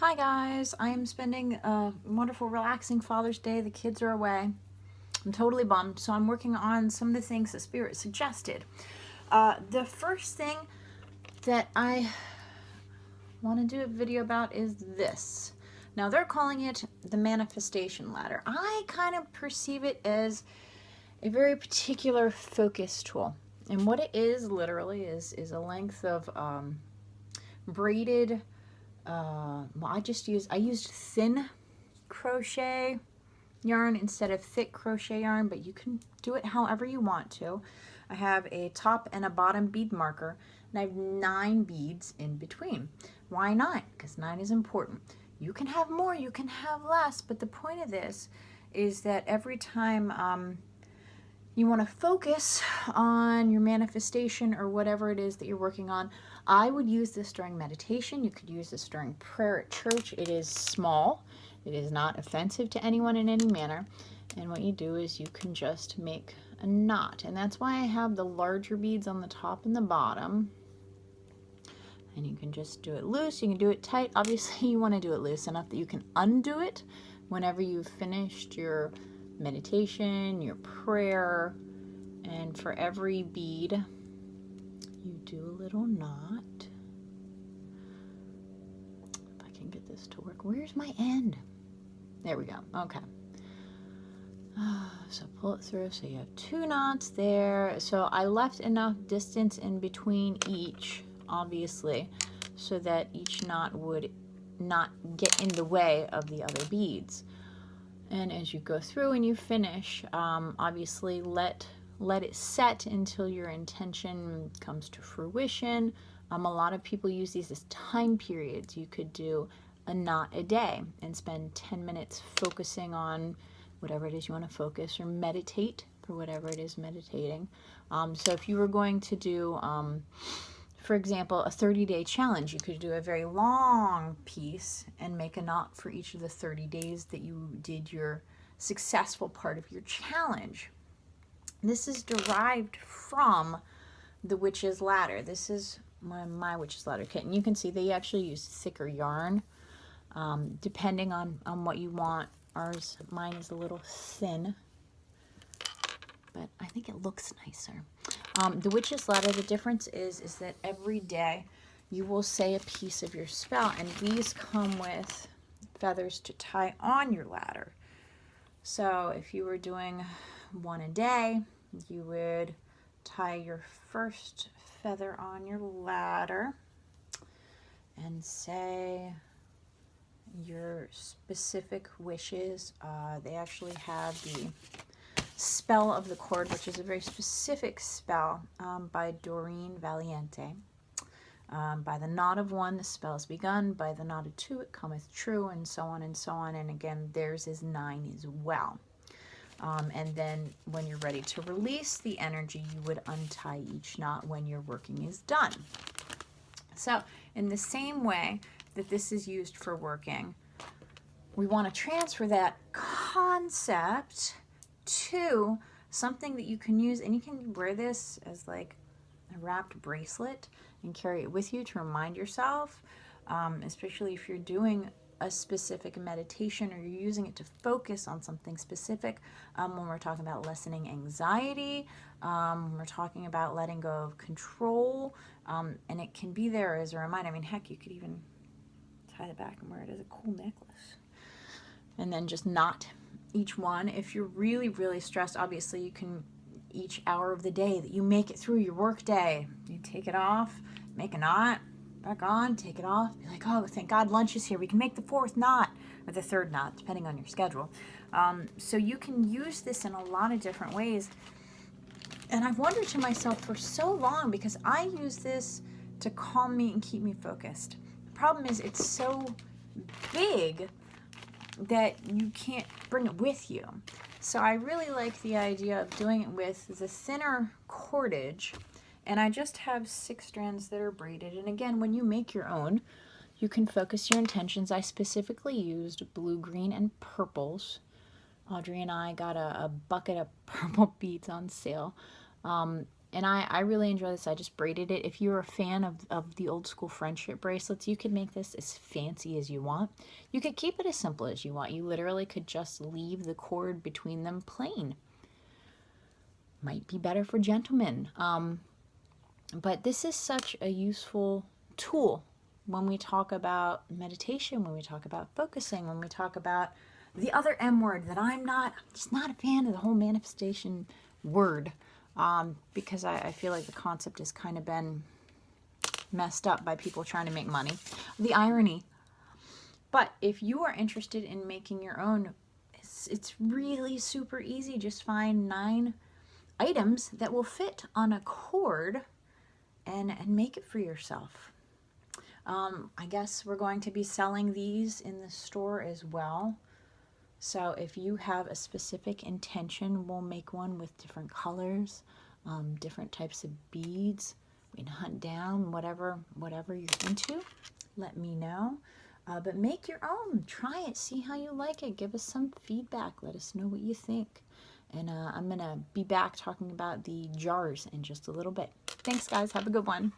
Hi guys, I am spending a wonderful relaxing Father's Day. The kids are away. I'm totally bummed, so I'm working on some of the things that Spirit suggested. The first thing that I want to do a video about is this. Now they're calling it the manifestation ladder. I kind of perceive it as a very particular focus tool. And what it is literally is a length of braided I used thin crochet yarn instead of thick crochet yarn, but you can do it however you want to. I have a top and a bottom bead marker, and I have 9 beads in between. Why 9? Because 9 is important. You can have more, you can have less, but the point of this is that every time you want to focus on your manifestation or whatever it is that you're working on, I would use this during meditation. You could use this during prayer at church. It is small. It is not offensive to anyone in any manner. And what you do is you can just make a knot. And that's why I have the larger beads on the top and the bottom. And you can just do it loose. You can do it tight. Obviously, you want to do it loose enough that you can undo it whenever you've finished your meditation, your prayer, and for every bead you do a little knot. If I can get this to work. Where's my end? There we go. Okay. So pull it through. So you have 2 knots there. So I left enough distance in between each, obviously, so that each knot would not get in the way of the other beads. And as you go through and you finish, obviously let it set until your intention comes to fruition. A lot of people use these as time periods. You could do a knot a day and spend 10 minutes focusing on whatever it is you want to focus, or meditate for whatever it is meditating. So if you were going to do, for example, a 30-day challenge, you could do a very long piece and make a knot for each of the 30 days that you did your successful part of your challenge. This is derived from the Witch's Ladder. This is my Witch's Ladder kit, and you can see they actually use thicker yarn depending on what you want. Mine is a little thin, but I think it looks nicer. The Witch's Ladder, the difference is that every day you will say a piece of your spell, and these come with feathers to tie on your ladder. So if you were doing 1 a day, you would tie your first feather on your ladder and say your specific wishes. They actually have the Spell of the Cord, which is a very specific spell by Doreen Valiente. By the knot of 1, the spell is begun. By the knot of 2, it cometh true, and so on and so on. And again, theirs is 9 as well. And then when you're ready to release the energy, you would untie each knot when your working is done. So in the same way that this is used for working, we want to transfer that concept to something that you can use, and you can wear this as like a wrapped bracelet and carry it with you to remind yourself, especially if you're doing a specific meditation or you're using it to focus on something specific. When we're talking about lessening anxiety, when we're talking about letting go of control, and it can be there as a reminder. I mean, heck, you could even tie the back and wear it as a cool necklace, and then just knot each one. If you're really, really stressed, obviously you can, each hour of the day that you make it through your work day, you take it off, make a knot, back on, take it off, be like, oh, thank God lunch is here. We can make the 4th knot, or the 3rd knot, depending on your schedule. So you can use this in a lot of different ways. And I've wondered to myself for so long, because I use this to calm me and keep me focused. The problem is it's so big that you can't bring it with you. So I really like the idea of doing it with the thinner cordage, and I just have 6 strands that are braided. And again, when you make your own, you can focus your intentions. I specifically used blue, green, and purples. Audrey and I got a bucket of purple beads on sale. And I really enjoy this. I just braided it. If you're a fan of the old school friendship bracelets, you could make this as fancy as you want. You could keep it as simple as you want. You literally could just leave the cord between them plain. Might be better for gentlemen. But this is such a useful tool when we talk about meditation, when we talk about focusing, when we talk about the other M word that I'm just not a fan of the whole manifestation word, because I feel like the concept has kind of been messed up by people trying to make money. The irony. But if you are interested in making your own, it's really super easy. Just find 9 items that will fit on a cord and make it for yourself. I guess we're going to be selling these in the store as well. So if you have a specific intention, we'll make one with different colors, different types of beads. We can hunt down whatever you're into. Let me know. But make your own. Try it. See how you like it. Give us some feedback. Let us know what you think. And I'm going to be back talking about the jars in just a little bit. Thanks, guys. Have a good one.